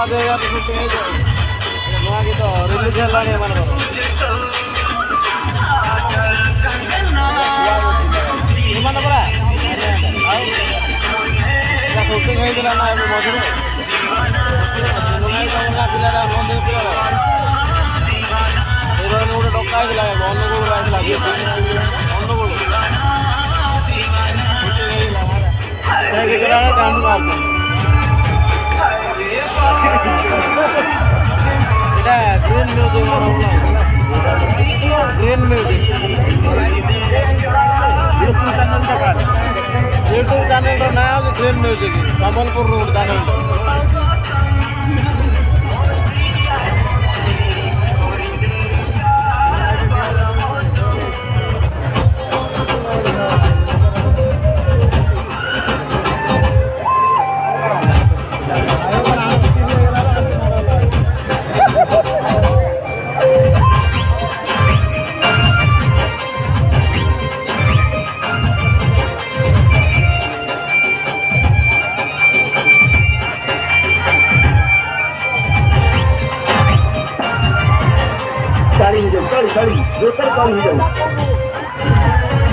ବାଦେ ନୂଆ ଗୀତ ରିଲିଜ ହେଲାଣି ଏମାନଙ୍କର ଏମାନେ ପରା ଆଉ ସୁଟିଂ ହେଇଥିଲା ନା ଏବେ ମଝିରେ ପିଲାଟା ବନ୍ଦ ହେଇଥିଲା ହିରୋଇନ ଗୋଟେ ଡକା ହେଇଥିଲା ଅନୁଗୁଳ ଆସିଥିଲା ଅନୁଗୁଳ ସେ ଗୀତଟା କାମ କରୁଛି এটা green music green music YouTube channel ना हो green music Kamalpur road channel Cari, doster kali hijau.